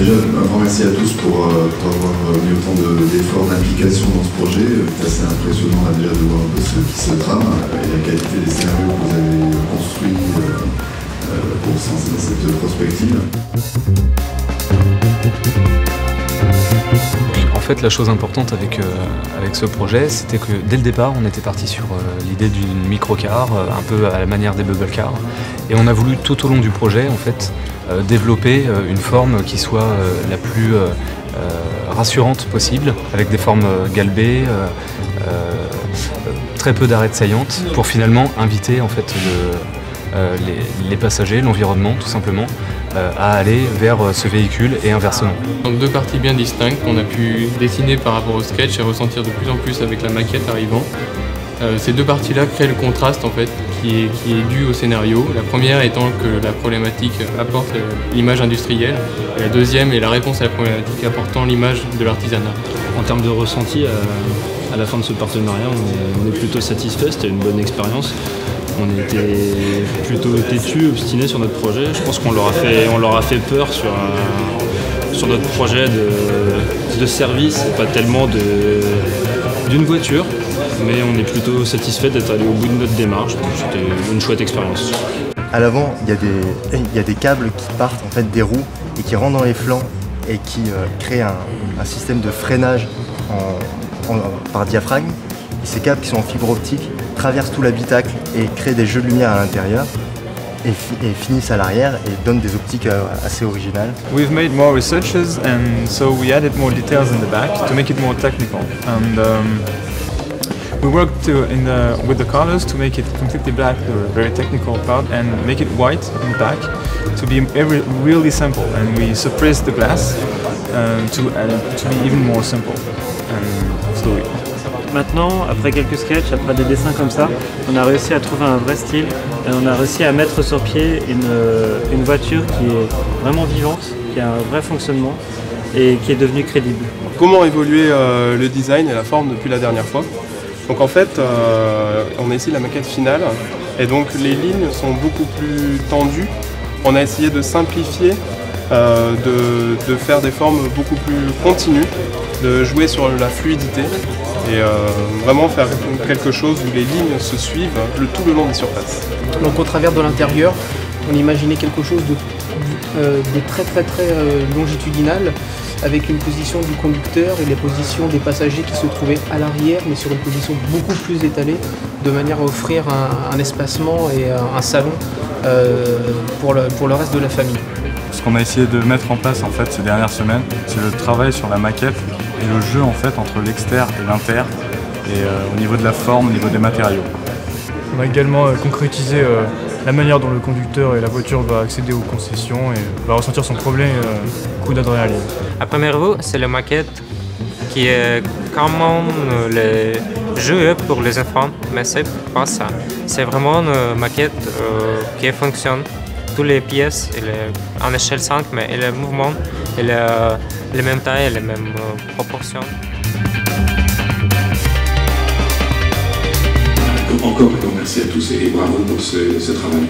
Déjà, un grand merci à tous pour avoir mis autant d'efforts d'implication dans ce projet. C'est assez impressionnant là, déjà de voir un peu ce qui se trame et la qualité des scénarios que vous avez construits pour se lancer dans cette prospective. En fait, la chose importante avec ce projet, c'était que dès le départ, on était parti sur l'idée d'une microcar, un peu à la manière des bubble cars. Et on a voulu tout au long du projet, en fait, développer une forme qui soit la plus rassurante possible, avec des formes galbées, très peu d'arêtes saillantes, pour finalement inviter en fait les passagers, l'environnement tout simplement, à aller vers ce véhicule et inversement. Donc deux parties bien distinctes qu'on a pu dessiner par rapport au sketch et ressentir de plus en plus avec la maquette arrivant. Ces deux parties-là créent le contraste en fait, qui est dû au scénario. La première étant que la problématique apporte l'image industrielle, et la deuxième est la réponse à la problématique apportant l'image de l'artisanat. En termes de ressenti, à la fin de ce partenariat, on est plutôt satisfait, c'était une bonne expérience. On était plutôt têtus, obstinés sur notre projet. Je pense qu'on leur a fait peur sur notre projet de service, pas tellement d'une voiture. Mais on est plutôt satisfait d'être allé au bout de notre démarche, donc c'était une chouette expérience. À l'avant, il y a des câbles qui partent en fait des roues et qui rentrent dans les flancs et qui créent un système de freinage par diaphragme. Et ces câbles qui sont en fibre optique traversent tout l'habitacle et créent des jeux de lumière à l'intérieur et finissent à l'arrière et donnent des optiques assez originales. We've made more researches and so we added more details in the back to make it more technical. And we worked with the colors to make it completely black, the very technical part, and make it white in the back to be really simple. And we suppressed the glass to be even more simple and fluid. Maintenant, après quelques sketchs, après des dessins comme ça, on a réussi à trouver un vrai style et on a réussi à mettre sur pied une voiture qui est vraiment vivante, qui a un vrai fonctionnement et qui est devenue crédible. Comment évoluer le design et la forme depuis la dernière fois? Donc en fait, on a ici la maquette finale et donc les lignes sont beaucoup plus tendues. On a essayé de simplifier, de faire des formes beaucoup plus continues, de jouer sur la fluidité et vraiment faire quelque chose où les lignes se suivent tout le long des surfaces. Donc au travers de l'intérieur, on imaginait quelque chose de très longitudinal, avec une position du conducteur et les positions des passagers qui se trouvaient à l'arrière, mais sur une position beaucoup plus étalée, de manière à offrir un espacement et un salon pour le reste de la famille. Ce qu'on a essayé de mettre en place en fait ces dernières semaines, c'est le travail sur la maquette et le jeu en fait entre l'externe et l'inter, et au niveau de la forme, au niveau des matériaux. On a également concrétisé la manière dont le conducteur et la voiture va accéder aux concessions et va ressentir son premier coup d'adrénaline. À première vue, c'est la maquette qui est quand même le jeu pour les enfants, mais c'est pas ça. C'est vraiment une maquette qui fonctionne. Toutes les pièces, en échelle 5, mais le mouvement, les mêmes tailles, les mêmes proportions. Encore merci à tous et bravo pour ce travail.